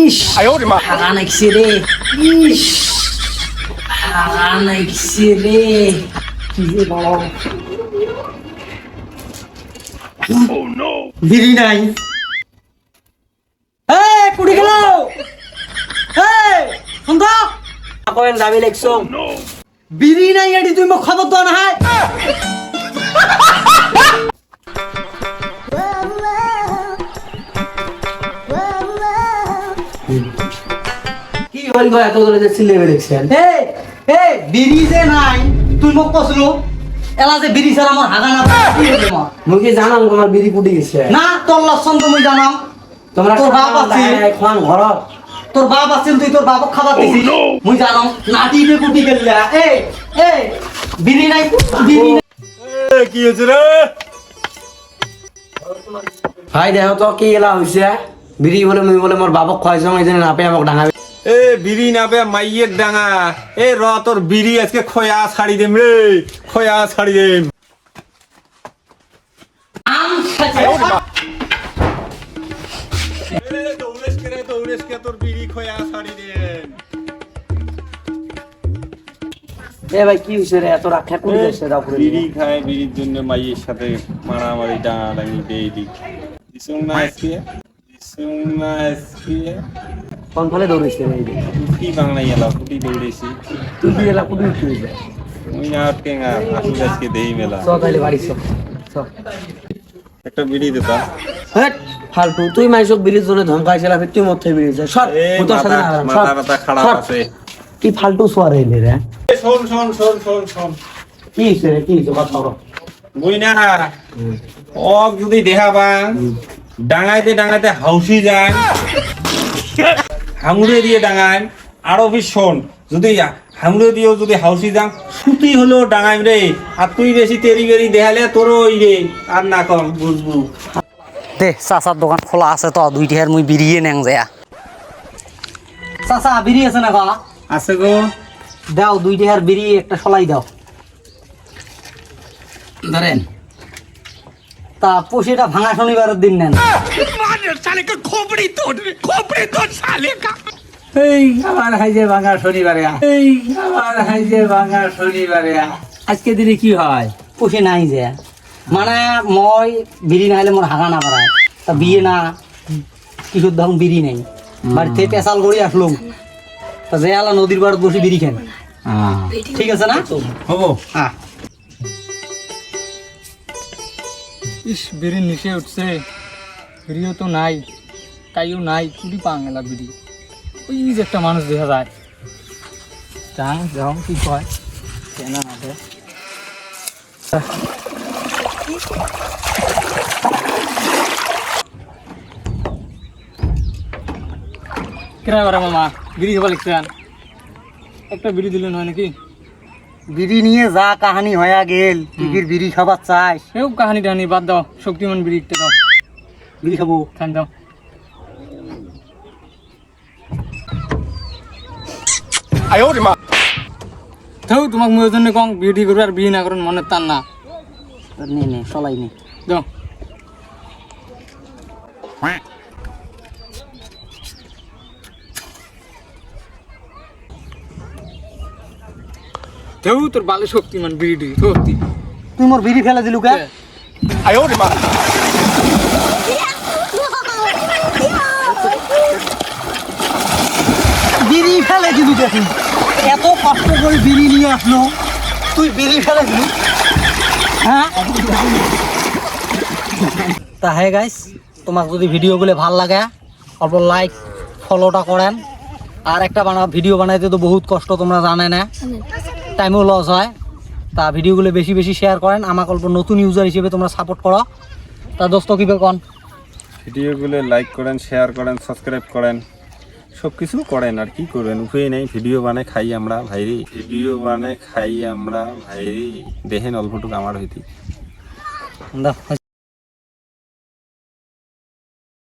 ইস হাগা নাইছে রে, ইস হাগা নাইছে রে, কি যে বলো বিড়ি নাই। কুড়ি গেল দাবি লাগছো, বিড়ি নাই এটি তুমি মোক খবর দাও না। কি হল গো এত করে যে সিলেবে দেখছেন? বিড়ি যে নাই তুই মোক কসলো এলা যে বিড়ি ছাড়া আমার হাগা না কি হলো মা? মুই কি জানাম তোমার বিড়ি কুটি গেছে না? তোর লক্ষণ তো মুই জানাম। তোমরা তোর বাপ আছে এখন ঘরত, তোর বাপ আছে তুই তোর বাপক খাবার দিছিস মুই জানাম। নাটি রে কুটি গেলা বিড়ি নাই, বিড়ি নাই। কি হয়েছে রে ভাই দেখো তো কি এলা হইছে, বিড়ি বলে মুই বলে মোর বাপক খাইছো এই জন্য না পে আমাক ডাঙাবে। বিড়ি না পে মাইয়ের ডাঙা র তোর বিড়ি আজকে খয়া ছাড়ি দেম রে, খয়া ছাড়ি দেম। তোর বিড়ি খয়া ছাড়ি দেম। ভাই কি হইছে রে এত রাখা করে দিছে? দাও করে বিড়ি খায়, বিড়ির জন্য মাইয়ের সাথে মারামারি টানাটানি ডেইলি। দিছুন না আজকে, দিছুন না আজকে। কোন ফলে দৌড়িছে রে? কুটি বাংলাই এলা কুটি দৌড়েছি। তুই কি এলা কুটি তুইবে? মুই না টেঙ্গা আসলে আজকে দেই মেলা। চল তাইলে বাড়ি চল। চল একটা বিড়ি দিতা। হট ফালতু তুই মাইসক বিড়ির জন্য ধমকাইছিলা তুই মধ্যে বিড়ি যা সর তোর সাথে না মাথা মাথা খারাপ আছে। কি ফালতু সোয়ারে এলে রে? শোন শোন শোন শোন শোন কি হইছে রে, কি হইছে কথা বল। বুই না ওক যদি দেখাবা ডাঙাইতে ডাঙাইতে হাউসি যায়, হাঙুড়ে দিয়ে ডাঙায়। আরো বেশ শোন, যদি হাঙুড়ে দিয়েও যদি হাউসি যাং সুতি হলেও ডাঙাইম রে। আর তুই বেশি তেরি বেরি দেখালে তোরও ওই রে আর না কম বুঝবু। দে চাচার দোকান খোলা আছে তো, দুই ঢের মুই বিড়িয়ে নেং যায়। চাচা বিড়ি আছে না গা? আছে গো। দাও দুই ঢের বিড়ি একটা সলাই দাও। ধরেন তা পশিটা ভাঙা শনিবারের দিন নেন। এই আমার হাইজে ভাঙা শনিবারে, এই আমার হাইজে ভাঙা শনিবারে। আজকে দিনে কি হয়? পশি নাই যে মানে মই বিড়ি না হলে মোর হাগা না পারায়। তা বিয়ে না কিশোর ধরুন বিড়ি নেই, বাড়িতে পেশাল করে আসলুম। তা যে আলা নদীর পাড়ত বসে বিড়ি খান, ঠিক আছে না? হবো হ্যাঁ। ইস বিড়ি নিচে উঠছে, বিড়িও তো নাই, তাইও নাই, কুড়ি পাঙ্গেলা বিড়ি। ওই যে একটা মানুষ দেখা যায়, যাও যাও কি কয় কেন আছে। কেনা করে মামা বিড়ি খাবার লিখছেন, একটা বিড়ি দিলেন হয় নাকি? বিড়ি নিয়ে যা কাহানি হয়ে গেল, টিভির বিড়ি খাবার চাই। সেও কাহানি টাহানি বাদ দাও, শক্তিমান বিড়ি একটা দাও। বিড়ি খাবো খান দাও। থাও তোমাক মোর জন্য কম বিড়ি করবে আর বিয়ে না করেন মনের টান না। নে নে চলাই নে দাও। থাও তোর বালে শক্তিমান বিড়ি সত্যি। তুই মোর বিড়ি ফেলে দিলু কে? বিড়ি ফেলে দিলু কে? তুই এত কষ্ট করে বিড়ি নিয়ে আসলো, তুই বিড়ি ফেলে দিলু? হ্যাঁ তা হ্যাঁ গাইস, তোমাক যদি ভিডিওগুলো ভাল লাগে অল্প লাইক ফলোটা করেন। আর একটা ভিডিও বানাইতে তো বহুত কষ্ট, তোমরা জানে না, টাইমও লস হয়। তা ভিডিওগুলো বেশি বেশি শেয়ার করেন, আমাকে অল্প নতুন ইউজার হিসেবে তোমরা সাপোর্ট করো। তা দোস্ত কি কন? ভিডিওগুলো লাইক করেন, শেয়ার করেন, সাবস্ক্রাইব করেন, সব কিছু করেন। আর কি করবেন, উপায় নেই। ভিডিও বানায় খাই আমরা ভাইরি, ভিডিও বানায় খাই আমরা ভাইরি। দেখেন অল্পটুকু আমার হইতে।